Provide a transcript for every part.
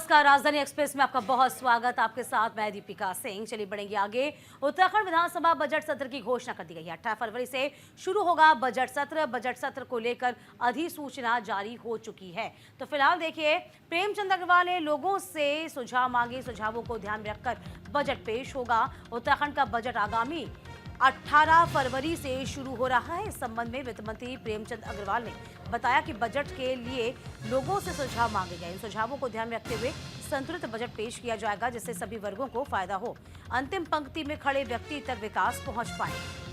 नमस्कार, राजधानी एक्सप्रेस में आपका बहुत स्वागत। आपके साथ मैं दीपिका सिंह। चलिए बढ़ेंगे आगे। उत्तराखंड विधानसभा बजट सत्र की घोषणा कर दी गई है। 18 फरवरी से शुरू होगा बजट सत्र। बजट सत्र को लेकर अधिसूचना जारी हो चुकी है। तो फिलहाल देखिए, प्रेमचंद अग्रवाल ने लोगों से सुझाव मांगे। सुझावों को ध्यान में रखकर बजट पेश होगा। उत्तराखंड का बजट आगामी 18 फरवरी से शुरू हो रहा है। इस संबंध में वित्त मंत्री प्रेमचंद अग्रवाल ने बताया कि बजट के लिए लोगों से सुझाव मांगे गए। इन सुझावों को ध्यान में रखते हुए संतुलित बजट पेश किया जाएगा, जिससे सभी वर्गों को फायदा हो। अंतिम पंक्ति में खड़े व्यक्ति तक विकास पहुंच पाए।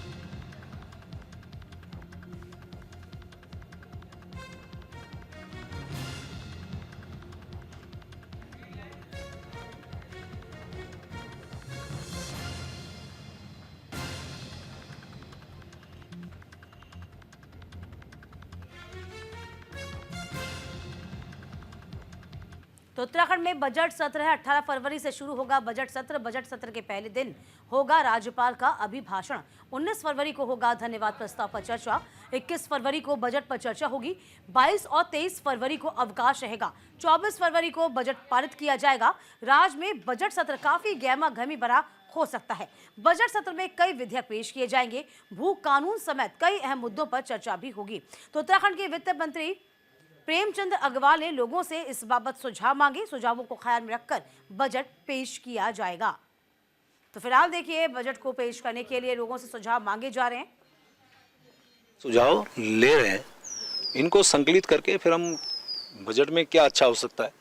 तो उत्तराखंड में बजट सत्र है। 18 फरवरी से शुरू होगा बजट सत्र। बजट सत्र के पहले दिन होगा राज्यपाल का अभिभाषण। 19 फरवरी को होगा धन्यवाद प्रस्ताव पर चर्चा। 21 फरवरी को बजट पर चर्चा होगी। 22 और 23 फरवरी को अवकाश रहेगा। 24 फरवरी को बजट पारित किया जाएगा। राज्य में बजट सत्र काफी गहमा गहमी भरा हो सकता है। बजट सत्र में कई विधेयक पेश किए जाएंगे। भू कानून समेत कई अहम मुद्दों पर चर्चा भी होगी। तो उत्तराखंड के वित्त मंत्री प्रेमचंद अग्रवाल ने लोगों से इस बाबत सुझाव मांगे। सुझावों को ख्याल में रखकर बजट पेश किया जाएगा। तो फिलहाल देखिए, बजट को पेश करने के लिए लोगों से सुझाव मांगे जा रहे हैं। सुझाव ले रहे हैं, इनको संकलित करके फिर हम बजट में क्या अच्छा हो सकता है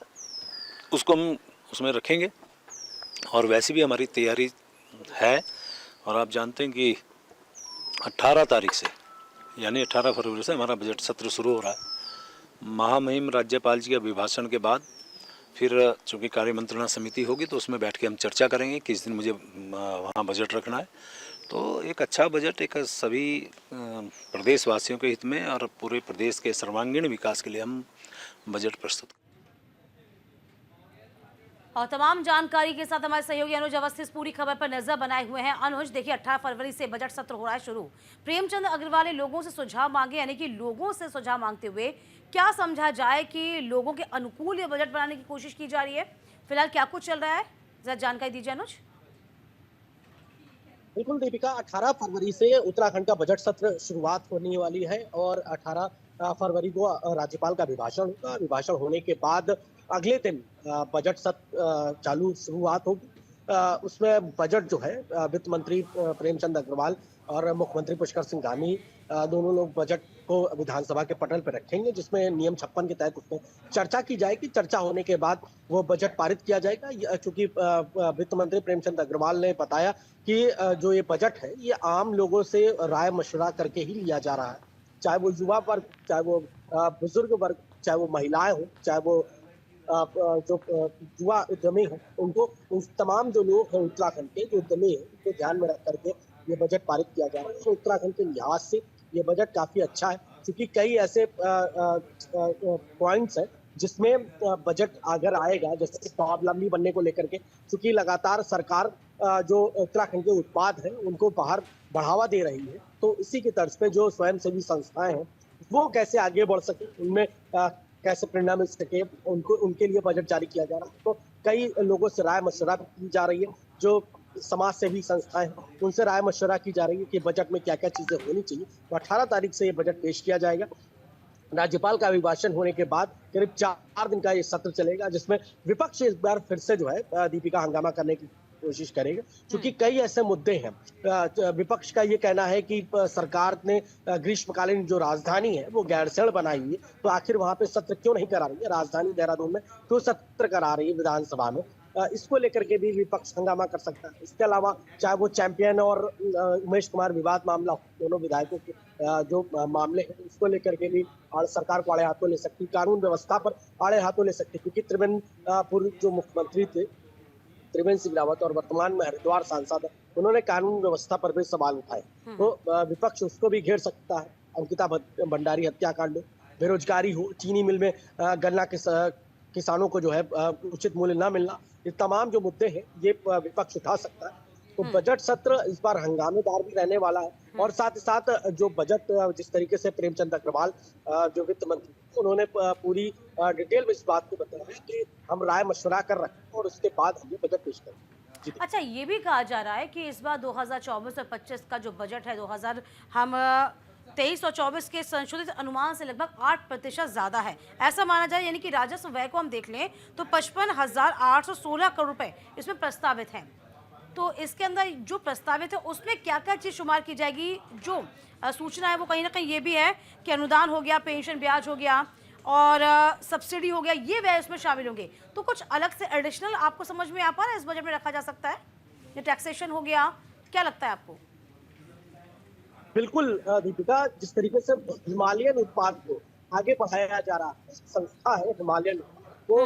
उसको हम उसमें रखेंगे। और वैसे भी हमारी तैयारी है। और आप जानते हैं कि 18 तारीख से यानी 18 फरवरी से हमारा बजट सत्र शुरू हो रहा है। महामहिम राज्यपाल जी के अभिभाषण के बाद फिर चूँकि कार्य मंत्रणा समिति होगी तो उसमें बैठ के हम चर्चा करेंगे किस दिन मुझे वहाँ बजट रखना है। तो एक अच्छा बजट एक सभी प्रदेशवासियों के हित में और पूरे प्रदेश के सर्वांगीण विकास के लिए हम बजट प्रस्तुत। और तमाम जानकारी के साथ हमारे सहयोगी अनुज अवस्थी इस पूरी खबर पर नजर बनाए हुए हैं। अनुज, देखिए 18 फरवरी से बजट सत्र हो रहा है शुरू। प्रेमचंद अग्रवाल ने लोगों से सुझाव मांगे, यानी कि लोगों से सुझाव मांगते हुए क्या समझा जाए कि लोगों के अनुकूल ये बजट बनाने की कोशिश की जा रही है। फिलहाल क्या कुछ चल रहा है, जरा जानकारी दीजिए अनुज। बिल्कुल दीपिका, 18 फरवरी से उत्तराखंड का बजट सत्र शुरुआत होने वाली है और 18 फरवरी को राज्यपाल का अभिभाषण होगा। अभिभाषण होने के बाद अगले दिन बजट सत्र चालू शुरुआत होगी। उसमें बजट जो है वित्त मंत्री प्रेमचंद अग्रवाल और मुख्यमंत्री पुष्कर सिंह धामी दोनों लोग बजट को विधानसभा के पटल पर रखेंगे, जिसमें नियम 56 के तहत उसमें चर्चा की जाएगी। चर्चा होने के बाद वो बजट पारित किया जाएगा। चूंकि वित्त मंत्री प्रेमचंद अग्रवाल ने बताया कि जो ये बजट है ये आम लोगों से राय मशवरा करके ही लिया जा रहा है। चाहे वो युवा वर्ग, चाहे वो बुजुर्ग वर्ग, चाहे वो महिलाएं हो, चाहे वो जो युवा उद्यमी हो, उनको उन तमाम जो लोग हैं उत्तराखंड के जो उद्यमी हैं उनको ध्यान में रख करके ये बजट पारित किया जा रहा है। तो उत्तराखंड के लिहाज से ये बजट काफी अच्छा है, क्योंकि कई ऐसे पॉइंट्स हैं जिसमें बजट अगर आएगा, जैसे स्वावलंबी बनने को लेकर के, क्योंकि लगातार सरकार जो उत्तराखंड के उत्पाद हैं उनको बाहर बढ़ावा दे रही है। तो इसी की तर्ज पे जो स्वयंसेवी संस्थाएं हैं वो कैसे आगे बढ़ सके, उनमें कैसे प्रेरणा मिल सके, उनको उनके लिए बजट जारी किया जा रहा है। तो कई लोगों से राय मशवरा की जा रही है। जो समाज सेवी संस्थाएं हैं उनसे राय मशवरा की जा रही है कि बजट में क्या क्या चीजें होनी चाहिए। तो 18 तारीख से ये बजट पेश किया जाएगा। राज्यपाल का अभिभाषण होने के बाद करीब 4 दिन का ये सत्र चलेगा, जिसमें विपक्ष इस बार फिर से जो है दीपिका हंगामा करने की कोशिश करेगा, क्योंकि कई ऐसे मुद्दे हैं। विपक्ष का ये कहना है कि सरकार ने ग्रीष्मकालीन जो राजधानी है वो गैरसैंण बनाई है, तो आखिर वहां पे सत्र क्यों नहीं करा रही है, राजधानी देहरादून में क्यों सत्र करा रही है विधानसभा में। इसको लेकर के भी विपक्ष हंगामा कर सकता है। इसके अलावा चाहे वो चैंपियन और उमेश कुमार विवाद मामला हो, दोनों विधायकों के जो मामले हैं उसको लेकर के भी सरकार को आड़े हाथों ले सकती, कानून व्यवस्था पर आड़े हाथों ले सकती, क्योंकि त्रिवेंद्र जो मुख्यमंत्री थे त्रिवेंद्र सिंह रावत और वर्तमान में हरिद्वार सांसद है, उन्होंने कानून व्यवस्था पर भी सवाल उठाए। तो विपक्ष उसको भी घेर सकता है। अंकिता भंडारी हत्याकांड, बेरोजगारी हो, चीनी मिल में गन्ना किसानों को जो है उचित मूल्य न मिलना, ये तमाम जो मुद्दे हैं ये विपक्ष उठा सकता है। तो बजट सत्र इस बार हंगामेदार भी रहने वाला है। और साथ ही साथ जो बजट जिस तरीके से प्रेमचंद अग्रवाल जो वित्त मंत्री उन्होंने पूरी डिटेल में इस बात को बताया है कि हम राय मशवरा कर रहे हैं और उसके बाद हम ये बजट पेश करेंगे। जी अच्छा, ये भी कहा जा रहा है कि इस बार 2024 और 25 का जो बजट है 2000 हम 23 और 24 के संशोधित अनुमान से लगभग 8% ज़्यादा है, ऐसा माना जाए। यानी कि राजस्व व्यय को हम देख लें तो 55,816 करोड़ रुपए इसमें प्रस्तावित हैं। तो इसके अंदर जो प्रस्तावित है उसमें क्या क्या चीज़ शुमार की जाएगी? जो सूचना है वो कहीं ना कहीं ये भी है कि अनुदान हो गया, पेंशन ब्याज हो गया और सब्सिडी हो गया, ये व्यय इसमें शामिल होंगे। तो कुछ अलग से एडिशनल आपको समझ में आ पा रहा है इस बजट में रखा जा सकता है? ये टैक्सेशन हो गया, क्या लगता है आपको? बिल्कुल दीपिका, जिस तरीके से हिमालयन उत्पाद को आगे बढ़ाया जा रहा है, संस्था है हिमालयन वो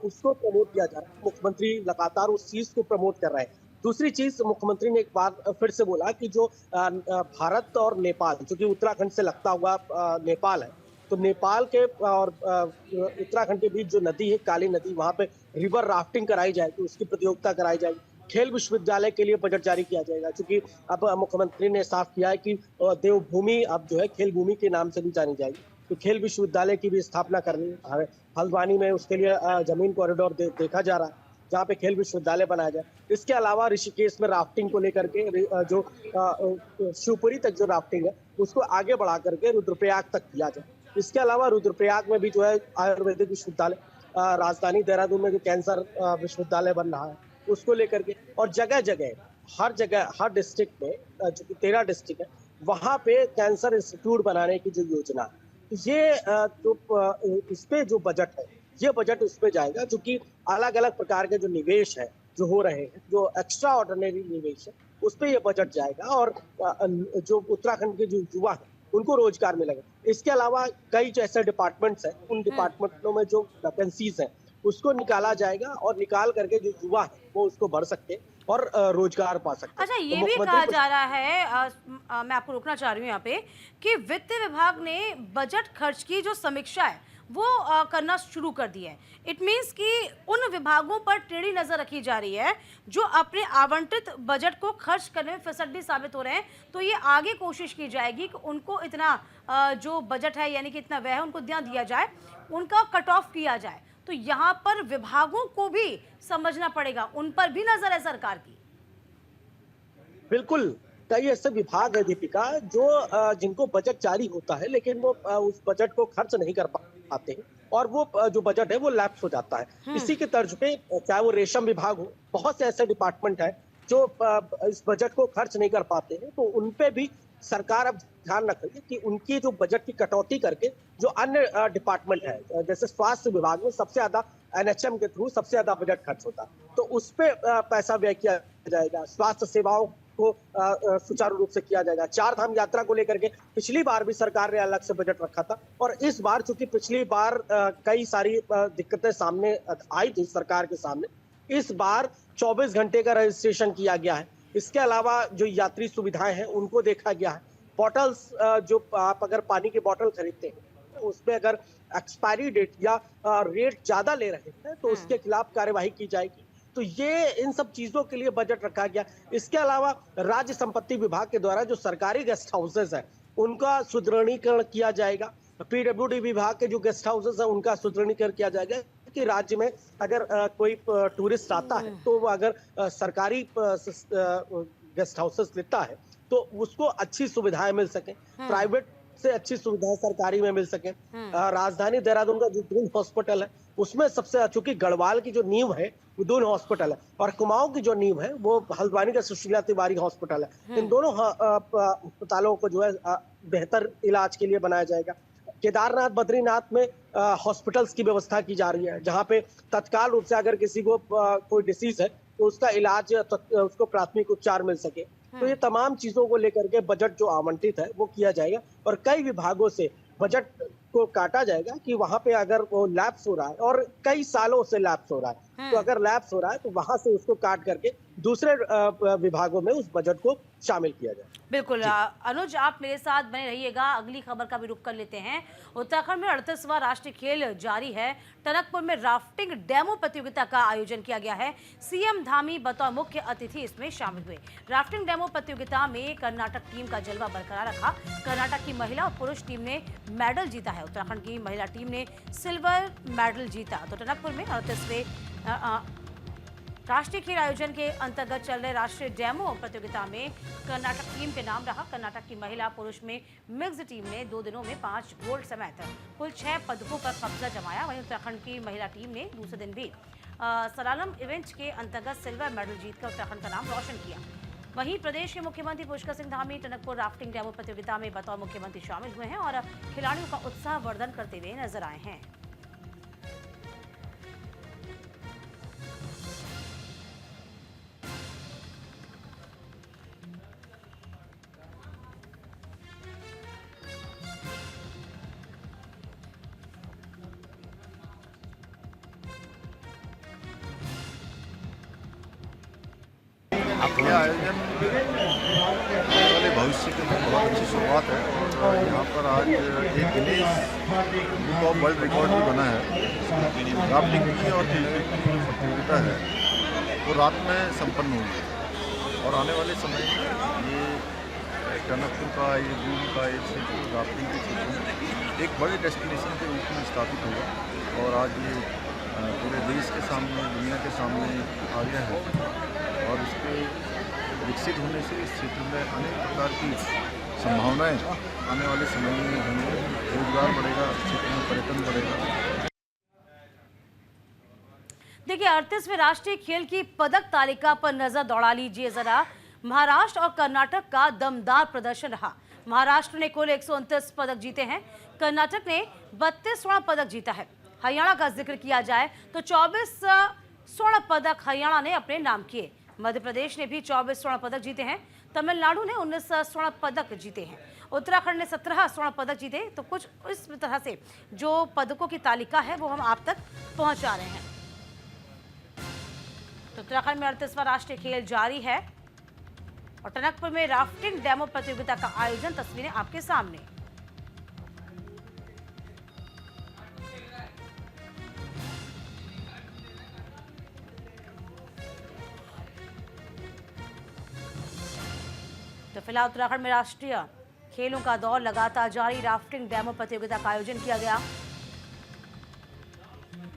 उसको प्रमोट किया जा रहा है। मुख्यमंत्री लगातार उस चीज को प्रमोट कर रहे हैं। दूसरी चीज, मुख्यमंत्री ने एक बार फिर से बोला कि जो भारत और नेपाल, जो कि उत्तराखंड से लगता हुआ नेपाल है, तो नेपाल के और उत्तराखंड के बीच जो नदी है, काली नदी, वहां पे रिवर राफ्टिंग कराई जाएगी, उसकी प्रतियोगिता कराई जाएगी। खेल विश्वविद्यालय के लिए बजट जारी किया जाएगा, क्योंकि अब मुख्यमंत्री ने साफ किया है कि देवभूमि अब जो है खेल भूमि के नाम से भी जानी जाएगी। तो खेल विश्वविद्यालय की भी स्थापना करनी है हल्द्वानी में, उसके लिए जमीन कॉरिडोर देखा जा रहा है जहाँ पे खेल विश्वविद्यालय बनाया जाए। इसके अलावा ऋषिकेश में राफ्टिंग को लेकर के जो शिवपुरी तक जो राफ्टिंग है उसको आगे बढ़ा करके रुद्रप्रयाग तक किया जाए। इसके अलावा रुद्रप्रयाग में भी जो है आयुर्वेदिक विश्वविद्यालय, राजधानी देहरादून में जो कैंसर विश्वविद्यालय बन रहा है उसको लेकर के, और जगह जगह हर डिस्ट्रिक्ट में जो कि 13 डिस्ट्रिक्ट है वहाँ पे कैंसर इंस्टीट्यूट बनाने की जो योजना है, ये जो इस पे जो बजट है, ये बजट उस पे जाएगा, जो कि अलग अलग प्रकार के जो निवेश है जो हो रहे हैं, जो एक्स्ट्रा ऑर्डिनरी निवेश है, उस पे ये बजट जाएगा और जो उत्तराखंड के जो युवा है उनको रोजगार मिलेगा। इसके अलावा कई जो ऐसे डिपार्टमेंट्स हैं, उन डिपार्टमेंटों में जो वैकेंसीज हैं उसको निकाला जाएगा और निकाल करके जो युवा है वो उसको भर सकते हैं और रोजगार पा सकते हैं। अच्छा, ये तो भी मुख्यमंत्री कहा जा रहा है, मैं आपको रोकना चाह रही हूँ यहाँ पे, कि वित्त विभाग ने बजट खर्च की जो समीक्षा है वो करना शुरू कर दी है। इट मीन्स कि उन विभागों पर टेढ़ी नजर रखी जा रही है जो अपने आवंटित बजट को खर्च करने में फिसड्डी साबित हो रहे हैं। तो ये आगे कोशिश की जाएगी कि उनको इतना जो बजट है यानी कि इतना व्यय है उनको ध्यान दिया जाए, उनका कट ऑफ किया जाए। तो यहाँ पर विभागों को भी समझना पड़ेगा, उन पर भी नजर है सरकार की। बिल्कुल, कई ऐसे विभाग है दीपिका जो जिनको बजट जारी होता है लेकिन वो उस बजट को खर्च नहीं कर पाते हैं और वो जो बजट है वो लैप्स हो जाता है। इसी के तर्ज पे चाहे वो रेशम विभाग हो, बहुत से ऐसे डिपार्टमेंट है जो इस बजट को खर्च नहीं कर पाते हैं, तो उन पे भी सरकार अब ध्यान रख रही है कि उनकी जो बजट की कटौती करके जो अन्य डिपार्टमेंट है, जैसे स्वास्थ्य विभाग में सबसे ज्यादा एनएचएम के थ्रू सबसे ज्यादा बजट खर्च होता है, तो उस पे पैसा व्यय किया जाएगा। स्वास्थ्य सेवाओं को सुचारू रूप से किया जाएगा। 4 धाम यात्रा को लेकर के पिछली बार भी सरकार ने अलग से बजट रखा था और इस बार चूंकि पिछली बार कई सारी दिक्कतें सामने आई थी सरकार के सामने, इस बार 24 घंटे का रजिस्ट्रेशन किया गया है। इसके अलावा जो यात्री सुविधाएं हैं उनको देखा गया है। बॉटल्स, जो आप अगर पानी की बॉटल खरीदते हैं तो उसमें अगर एक्सपायरी डेट या रेट ज्यादा ले रहे हैं तो उसके खिलाफ कार्यवाही की जाएगी। तो ये इन सब चीजों के लिए बजट रखा गया। इसके अलावा राज्य संपत्ति विभाग के द्वारा जो सरकारी गेस्ट हाउसेज है उनका सुदृढ़ीकरण किया जाएगा। पीडब्ल्यूडी विभाग के जो गेस्ट हाउसेज है उनका सुदृढ़ीकरण किया जाएगा कि राज्य में अगर कोई टूरिस्ट आता है तो वो अगर सरकारी गेस्ट हाउसेज लेता है तो उसको अच्छी सुविधाएं मिल सके, प्राइवेट से अच्छी सुविधाएं सरकारी में मिल सके। राजधानी देहरादून का जो दून हॉस्पिटल है उसमें सबसे, चूंकि गढ़वाल की जो नींव है वो दून हॉस्पिटल है और कुमाऊं की जो नींव है वो हल्द्वानी का सुशीला तिवारी हॉस्पिटल है। इन दोनों अस्पतालों को जो है बेहतर इलाज के लिए बनाया जाएगा। केदारनाथ बद्रीनाथ में हॉस्पिटल्स की व्यवस्था की जा रही है जहाँ पे तत्काल रूप से अगर किसी को कोई डिसीज है तो उसका इलाज, उसको प्राथमिक उपचार मिल सके। तो ये तमाम चीजों को लेकर के बजट जो आवंटित है वो किया जाएगा और कई विभागों से बजट को काटा जाएगा कि वहां पे अगर वो लैप्स हो रहा है और कई सालों से लैप्स हो रहा है तो अगर लैप्स हो रहा है तो वहां से उसको काट करके दूसरे विभागों में उस बजट को शामिल किया जाए। बिल्कुल अनुज, आप मेरे साथ बने रहिएगा। अगली खबर का भी रुख कर लेते हैं। उत्तराखंड में 38वां राष्ट्रीय खेल जारी है। टनकपुर में राफ्टिंग डेमो प्रतियोगिता का आयोजन किया गया है। सीएम धामी बतौर मुख्य अतिथि इसमें शामिल हुए। राफ्टिंग डेमो प्रतियोगिता में कर्नाटक टीम का जलवा बरकरार रखा। कर्नाटक की महिला और पुरुष टीम ने मेडल जीता है। उत्तराखंड की महिला टीम ने सिल्वर मेडल जीता। तो टनकपुर में 38वें राष्ट्रीय खेल आयोजन के अंतर्गत चल रहे राष्ट्रीय डेमो प्रतियोगिता में कर्नाटक टीम के नाम रहा। कर्नाटक की महिला पुरुष में मिक्स्ड टीम ने 2 दिनों में 5 गोल्ड समेत कुल 6 पदकों पर कब्जा जमाया। वहीं उत्तराखंड की महिला टीम ने दूसरे दिन भी सलालम इवेंट के अंतर्गत सिल्वर मेडल जीतकर उत्तराखंड का नाम रोशन किया। वहीं प्रदेश के मुख्यमंत्री पुष्कर सिंह धामी टनकपुर राफ्टिंग डेमो प्रतियोगिता में बतौर मुख्यमंत्री शामिल हुए हैं और खिलाड़ियों का उत्साहवर्धन करते हुए नजर आए हैं। ये आयोजन वाले भविष्य के लिए बहुत अच्छी शुरुआत है और यहाँ पर आज एक Guinness book of world record भी बना है। राफ्टिंग की और कैनोइंग की प्रतियोगिता है वो रात में संपन्न हुई और आने वाले समय में ये टनकपुर का ये जून का ये क्षेत्र राफ्टिंग के क्षेत्र में एक बड़े डेस्टिनेशन के रूप में स्थापित होगा और आज ये पूरे देश के सामने दुनिया के सामने आ गया है और इसके विकसित होने से इस क्षेत्र में अनेक प्रकार की संभावनाएं आने वाले समय में होंगी। रोजगार बढ़ेगा, क्षेत्र में पर्यटन बढ़ेगा। देखिए 38वें राष्ट्रीय खेल की पदक तालिका पर नजर दौड़ा लीजिए जरा। महाराष्ट्र और कर्नाटक का दमदार प्रदर्शन रहा। महाराष्ट्र ने कुल 129 पदक जीते हैं। कर्नाटक ने 32 स्वर्ण पदक जीता है। हरियाणा का जिक्र किया जाए तो 24 स्वर्ण पदक हरियाणा ने अपने नाम किए। मध्य प्रदेश ने भी 24 स्वर्ण पदक जीते हैं। तमिलनाडु ने 19 स्वर्ण पदक जीते हैं। उत्तराखंड ने 17 स्वर्ण पदक जीते। तो कुछ इस तरह से जो पदकों की तालिका है वो हम आप तक पहुंचा रहे हैं। तो उत्तराखंड में 38वां राष्ट्रीय खेल जारी है और टनकपुर में राफ्टिंग डेमो प्रतियोगिता का आयोजन। तस्वीरें आपके सामने। तो फिलहाल उत्तराखंड में राष्ट्रीय खेलों का दौर लगातार जारी। राफ्टिंग डेमो प्रतियोगिता का आयोजन किया गया।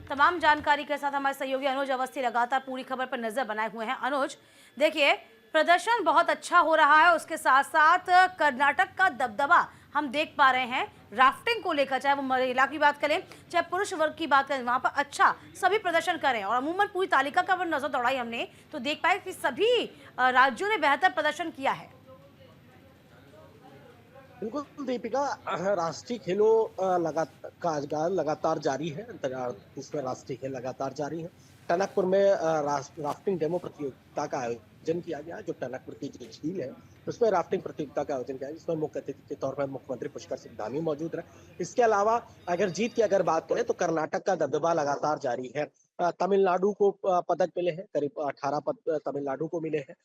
तमाम जानकारी के साथ हमारे सहयोगी अनुज अवस्थी लगातार पूरी खबर पर नजर बनाए हुए हैं। अनुज, देखिए प्रदर्शन बहुत अच्छा हो रहा है, उसके साथ साथ कर्नाटक का दबदबा हम देख पा रहे हैं राफ्टिंग को लेकर। चाहे वो महिला की बात करें चाहे पुरुष वर्ग की बात करें, वहां पर अच्छा सभी प्रदर्शन करें और अमूमन पूरी तालिका का नजर दौड़ाई हमने तो देख पाए कि सभी राज्यों ने बेहतर प्रदर्शन किया है। बिल्कुल दीपिका, राष्ट्रीय खेलों लगातार जारी है। इसमें राष्ट्रीय खेल लगातार जारी है। टनकपुर में राफ्टिंग डेमो प्रतियोगिता का आयोजन किया गया। जो टनकपुर की जो झील है उसमें राफ्टिंग प्रतियोगिता का आयोजन किया, जिसमें मुख्य अतिथि के तौर पर मुख्यमंत्री पुष्कर सिंह धामी मौजूद रहे। इसके अलावा अगर जीत की अगर बात करें तो कर्नाटक का दबदबा लगातार जारी है। तमिलनाडु को पदक मिले हैं, करीब 18 पद तमिलनाडु को मिले हैं।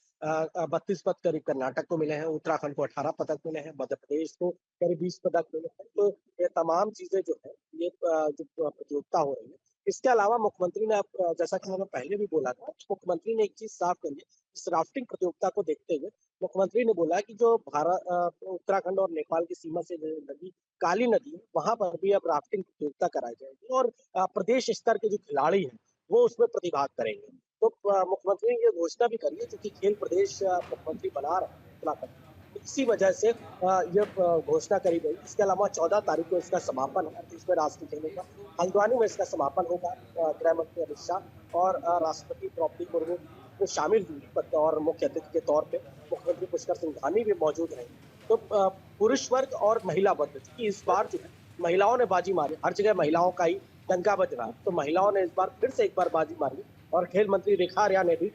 32 पद करीब कर्नाटक को मिले हैं। उत्तराखंड को 18 पदक मिले हैं। मध्य प्रदेश को करीब 20 पदक मिले हैं। तो ये तमाम चीजें जो है ये जो प्रतियोगिता हो रही है। इसके अलावा मुख्यमंत्री ने, जैसा कि मैंने पहले भी बोला था, मुख्यमंत्री ने एक चीज साफ करी है। इस राफ्टिंग प्रतियोगिता को देखते हुए मुख्यमंत्री ने बोला कि जो उत्तराखंड और नेपाल की सीमा से नदी काली नदी है, वहां पर भी अब राफ्टिंग प्रतियोगिता कराई जाएगी और प्रदेश स्तर के जो खिलाड़ी हैं वो उसमें प्रतिभाग करेंगे। तो मुख्यमंत्री ने ये घोषणा भी करी है, क्योंकि खेल प्रदेश मुख्यमंत्री बना रहे हैं उत्तराखंड, इसी वजह से ये घोषणा करी गई। इसके अलावा 14 तारीख को इसका समापन है। इसमें राष्ट्रीय खेलों का हल्द्वानी में इसका समापन होगा। गृह मंत्री अमित शाह और राष्ट्रपति द्रौपदी मुर्मू को शामिल हुई और मुख्य अतिथि के तौर पे मुख्यमंत्री पुष्कर सिंह धामी भी मौजूद रहे। तो पुरुष वर्ग और महिला वर्ग की इस बार जो है महिलाओं ने बाजी मारी। हर जगह महिलाओं का ही डंका बज रहा है, तो महिलाओं ने इस बार फिर से एक बार बाजी मारी और खेल मंत्री रेखा आर्या ने भी,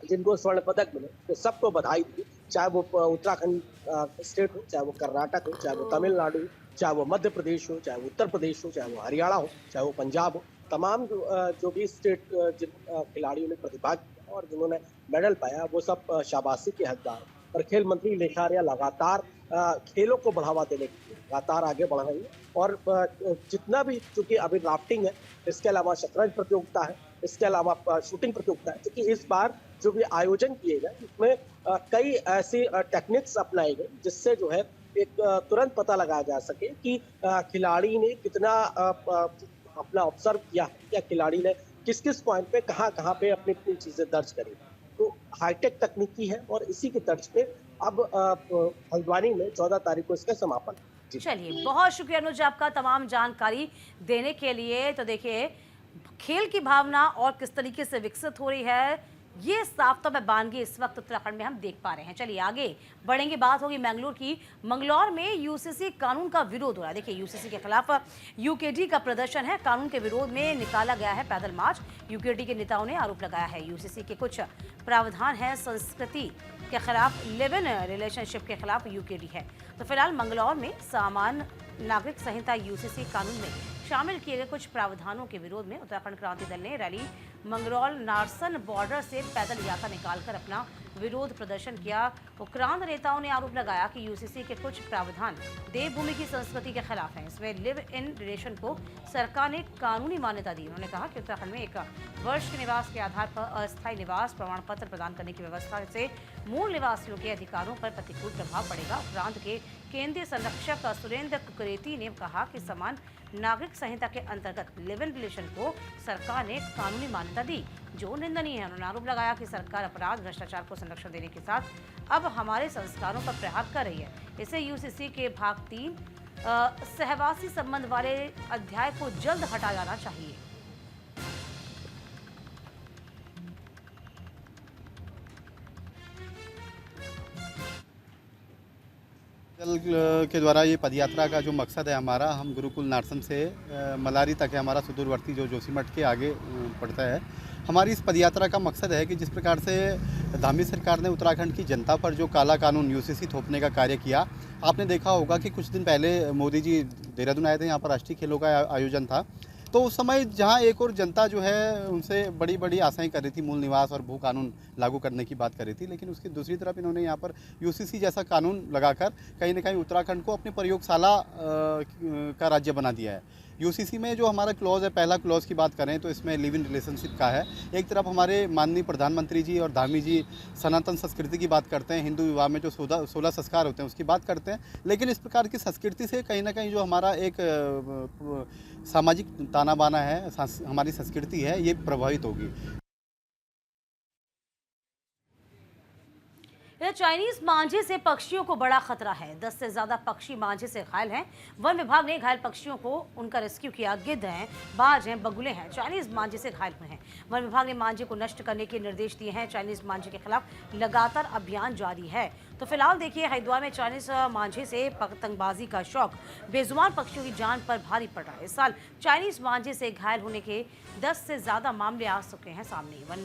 जिनको स्वर्ण पदक मिले, तो सबको बधाई दी। चाहे वो उत्तराखंड स्टेट हो, चाहे वो कर्नाटक हो, चाहे वो तमिलनाडु, चाहे वो मध्य प्रदेश हो, चाहे वो उत्तर प्रदेश हो, चाहे वो हरियाणा हो, चाहे वो पंजाब हो, तमाम जो भी स्टेट जिन खिलाड़ियों ने प्रतिभा किया और जिन्होंने मेडल पाया वो सब शाबाशी के हकदार। और खेल मंत्री लेखा आर्या लगातार खेलों को बढ़ावा देने के लिए लगातार आगे बढ़ रही है। और जितना भी, चूंकि अभी राफ्टिंग है, इसके अलावा शतरंज प्रतियोगिता है, इसके अलावा शूटिंग प्रतियोगिता है, क्योंकि इस बार जो भी आयोजन किए गए उसमें कई ऐसी टेक्निक्स अपनाई गई जिससे जो है एक तुरंत पता लगाया जा सके कि खिलाड़ी ने कितना अपना ऑब्जर्व किया है, या खिलाड़ी ने किस किस पॉइंट पे कहाँ कहाँ पे अपनी अपनी चीजें दर्ज करी। तो हाईटेक तकनीकी है और इसी की तर्ज पे अब हल्द्वानी में 14 तारीख को इसका समापन। चलिए, बहुत शुक्रिया अनुज आपका तमाम जानकारी देने के लिए। तो देखिए, खेल की भावना और किस तरीके से विकसित हो रही है, ये साफ तौर पर बानगी इस वक्त उत्तराखंड में हम देख पा रहे हैं। चलिए आगे बढ़ेंगे, बात होगी मैंगलोर की। मंगलौर में यूसीसी कानून का विरोध हो रहा है। देखिए, यूसीसी के खिलाफ यूकेडी का प्रदर्शन है। कानून के विरोध में निकाला गया है पैदल मार्च। यूकेडी के नेताओं ने आरोप लगाया है यूसीसी के कुछ प्रावधान है संस्कृति के खिलाफ, लिव इन रिलेशनशिप के खिलाफ यूकेडी है। तो फिलहाल मंगलौर में सामान्य नागरिक संहिता यूसीसी कानून में शामिल किए गए कुछ प्रावधानों के विरोध में उत्तराखंड क्रांति दल ने रैली मंगरौल नारसन बॉर्डर से पैदल यात्रा निकालकर अपना विरोध प्रदर्शन किया। उक्रांत नेताओं ने आरोप लगाया कि यूसीसी के कुछ प्रावधान देवभूमि की संस्कृति के खिलाफ हैं। इसमें लिव इन रिलेशन को सरकार ने कानूनी मान्यता दी। उन्होंने कहा कि उत्तराखंड में 1 वर्ष के निवास के आधार पर अस्थायी निवास प्रमाण पत्र प्रदान करने की व्यवस्था से मूल निवासियों के अधिकारों पर प्रतिकूल प्रभाव पड़ेगा। उक्रांत के केंद्रीय संरक्षक सुरेंद्र कुकरेती ने कहा कि समान नागरिक संहिता के अंतर्गत लिव इन रिलेशन को सरकार ने कानूनी मान्यता दी, जो निंदनीय है। उन्होंने आरोप लगाया कि सरकार अपराध भ्रष्टाचार को संरक्षण देने के साथ अब हमारे संस्कारों पर प्रहार कर रही है। इसे यूसीसी के भाग 3 सहवासी संबंध वाले अध्याय को जल्द हटा जाना चाहिए। दल के द्वारा ये पदयात्रा का जो मकसद है हमारा, हम गुरुकुल नारसन से मलारी तक है हमारा सुदूरवर्ती जो जोशीमठ के आगे पड़ता है। हमारी इस पदयात्रा का मकसद है कि जिस प्रकार से धामी सरकार ने उत्तराखंड की जनता पर जो काला कानून यूसीसी थोपने का कार्य किया, आपने देखा होगा कि कुछ दिन पहले मोदी जी देहरादून आए थे, यहाँ पर राष्ट्रीय खेलों का आयोजन था। तो उस समय जहाँ एक और जनता जो है उनसे बड़ी बड़ी आशाएं कर रही थी, मूल निवास और भू कानून लागू करने की बात कर रही थी, लेकिन उसकी दूसरी तरफ इन्होंने यहाँ पर यूसीसी जैसा कानून लगाकर कहीं ना कहीं उत्तराखंड को अपनी प्रयोगशाला का राज्य बना दिया है। यूसीसी में जो हमारा क्लॉज है, पहला क्लॉज की बात करें तो इसमें लिव इन रिलेशनशिप का है। एक तरफ हमारे माननीय प्रधानमंत्री जी और धामी जी सनातन संस्कृति की बात करते हैं, हिंदू विवाह में जो 16 संस्कार होते हैं उसकी बात करते हैं, लेकिन इस प्रकार की संस्कृति से कहीं ना कहीं जो हमारा एक सामाजिक ताना बाना है, हमारी संस्कृति है, ये प्रभावित होगी। चाइनीज मांझे से पक्षियों को बड़ा खतरा है। 10 से ज्यादा पक्षी मांझे से घायल हैं। वन विभाग ने घायल पक्षियों को उनका रेस्क्यू किया। गिद्ध हैं, बाज हैं, बगुले हैं, चाइनीज मांझे से घायल हुए हैं। वन विभाग ने मांझे को नष्ट करने के निर्देश दिए हैं। चाइनीज मांझे के खिलाफ लगातार अभियान जारी है। तो फिलहाल देखिए, हरिद्वार में चाइनीज मांझे से पतंगबाजी का शौक बेजुबान पक्षियों की जान पर भारी पड़ रहा है। इस साल चाइनीज मांझे से घायल होने के 10 से ज्यादा मामले आ चुके हैं सामने। वन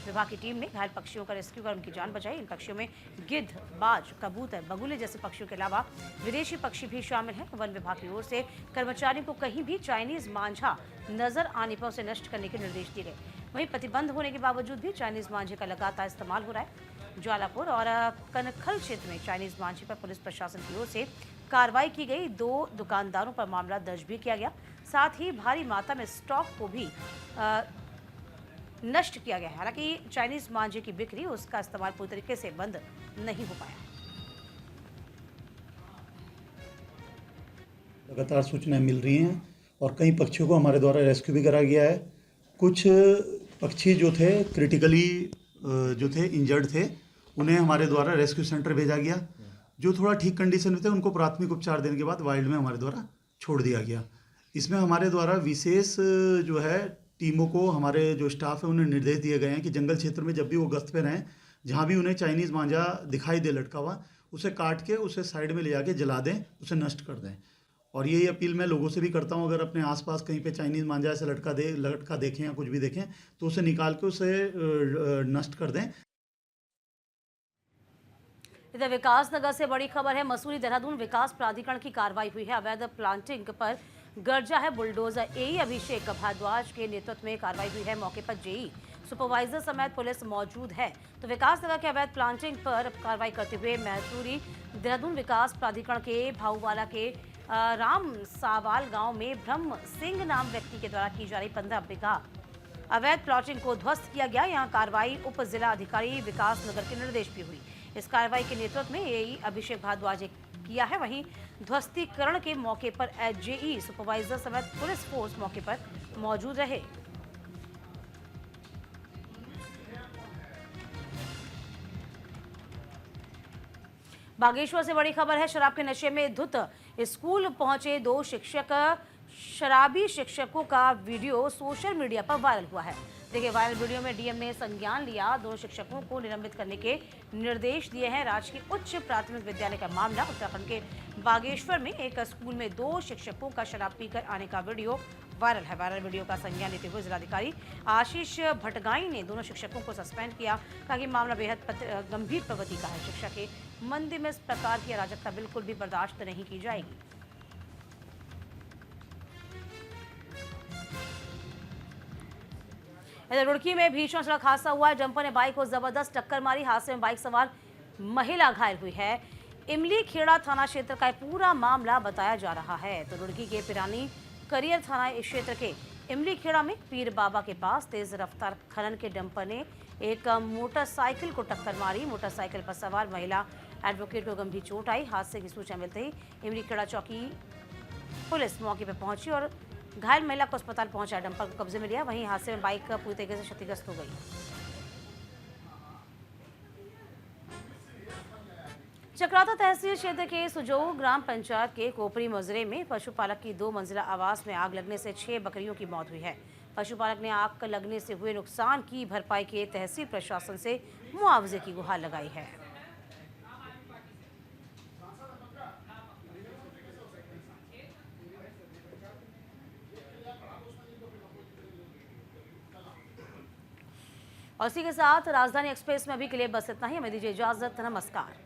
विभाग की टीम ने घायल पक्षियों का रेस्क्यू कर उनकी जान बचाई। इन पक्षियों में गिद्ध, बाज, कबूतर, बगुले जैसे पक्षियों के अलावा विदेशी पक्षी भी शामिल हैं। वन विभाग की ओर से कर्मचारियों को कहीं भी चाइनीज मांझा नजर आने पर उसे नष्ट करने के निर्देश दिए गए। वहीं प्रतिबंध होने के बावजूद भी चाइनीज मांझे का लगातार इस्तेमाल हो रहा है। ज्वालापुर और कनखल क्षेत्र में चाइनीज मांझे पर पुलिस प्रशासन की ओर से कार्रवाई की गई। 2 दुकानदारों पर मामला दर्ज भी किया गया। साथ ही भारी मात्रा में स्टॉक को भी नष्ट किया गया है। हालांकि चाइनीज मांझे की बिक्री, उसका इस्तेमाल पूरी तरीके से बंद नहीं हो पाया। लगातार सूचनाएं मिल रही हैं और कई पक्षियों को हमारे द्वारा रेस्क्यू भी करा गया है। कुछ पक्षी जो थे क्रिटिकली जो थे इंजर्ड थे, उन्हें हमारे द्वारा रेस्क्यू सेंटर भेजा गया। जो थोड़ा ठीक कंडीशन में थे उनको प्राथमिक उपचार देने के बाद वाइल्ड में हमारे द्वारा छोड़ दिया गया। इसमें हमारे द्वारा विशेष जो है टीमों को, हमारे जो स्टाफ है उन्हें निर्देश दिए गए हैं कि जंगल क्षेत्र में जब भी वो गश्त पे रहें, जहाँ भी उन्हें चाइनीज़ मांझा दिखाई दे लटका हुआ, उसे काट के उसे साइड में ले जाके जला दें, उसे नष्ट कर दें। और यही अपील मैं लोगों से भी करता हूँ, अगर अपने आसपास कहीं पे चाइनीज़ मांझा ऐसे लटका देखें या कुछ भी देखें तो उसे निकाल के उसे नष्ट कर दें। इधर विकास नगर से बड़ी खबर है। मसूरी देहरादून विकास प्राधिकरण की कार्रवाई हुई है। अवैध प्लांटिंग पर गर्जा है बुलडोजर। एई अभिषेक भारद्वाज के नेतृत्व में कार्रवाई हुई है। मौके पर जेई सुपरवाइजर समेत पुलिस मौजूद है। तो विकास नगर के अवैध प्लांटिंग पर कार्रवाई करते हुए मैसूरी देहरादून विकास प्राधिकरण के भाऊवाला के राम सावाल गांव में ब्रह्म सिंह नाम व्यक्ति के द्वारा की जा रही 15 बीघा अवैध प्लॉटिंग को ध्वस्त किया गया। यहां कार्रवाई उप जिला अधिकारी विकास नगर के निर्देश भी हुई। इस कार्रवाई के नेतृत्व में एई अभिषेक भारद्वाज ने किया है। वहीं ध्वस्तीकरण के मौके पर जेई सुपरवाइजर समेत पुलिस फोर्स मौके पर मौजूद रहे। बागेश्वर से बड़ी खबर है। शराब के नशे में धुत स्कूल पहुंचे 2 शिक्षक। शराबी शिक्षकों का वीडियो सोशल मीडिया पर वायरल हुआ है। देखिए, वायरल वीडियो में डीएम ने संज्ञान लिया। 2 शिक्षकों को निलंबित करने के निर्देश दिए हैं। राजकीय उच्च प्राथमिक विद्यालय का मामला। उत्तराखंड के बागेश्वर में एक स्कूल में 2 शिक्षकों का शराब पीकर आने का वीडियो वायरल है। वायरल वीडियो का संज्ञान लेते हुए जिलाधिकारी आशीष भटगाई ने दोनों शिक्षकों को सस्पेंड किया। कहा कि मामला बेहद गंभीर प्रवृत्ति का है। शिक्षा के मंदिर में इस प्रकार की अराजकता बिल्कुल भी बर्दाश्त नहीं की जाएगी। इधर रुड़की में भीषण सड़क हादसा हुआ है। डंपर ने बाइक को जबरदस्त टक्कर मारी। हादसे में बाइक सवार महिला घायल हुई है। इमली खेड़ा थाना क्षेत्र का पूरा मामला बताया जा रहा है। तो रुड़की के पिरानी करियर थाना क्षेत्र के इमली खेड़ा में पीर बाबा के पास तेज रफ्तार खनन के डंपर ने एक मोटरसाइकिल को टक्कर मारी। मोटरसाइकिल पर सवार महिला एडवोकेट को गंभीर चोट आई। हादसे की सूचना मिलते ही इमली खेड़ा चौकी पुलिस मौके पर पहुंची और घायल महिला को अस्पताल पहुंचाया। डंपर को कब्जे में लिया। वहीं हादसे में बाइक पूरी तरीके से क्षतिग्रस्त हो गई। चक्राता तहसील क्षेत्र के सुजोग ग्राम पंचायत के कोपरी मजरे में पशुपालक की 2 मंजिला आवास में आग लगने से 6 बकरियों की मौत हुई है। पशुपालक ने आग लगने से हुए नुकसान की भरपाई के तहसील प्रशासन से मुआवजे की गुहार लगाई है। और इसी के साथ राजधानी एक्सप्रेस में अभी के लिए बस इतना ही। हमें दीजिए इजाजत। नमस्कार।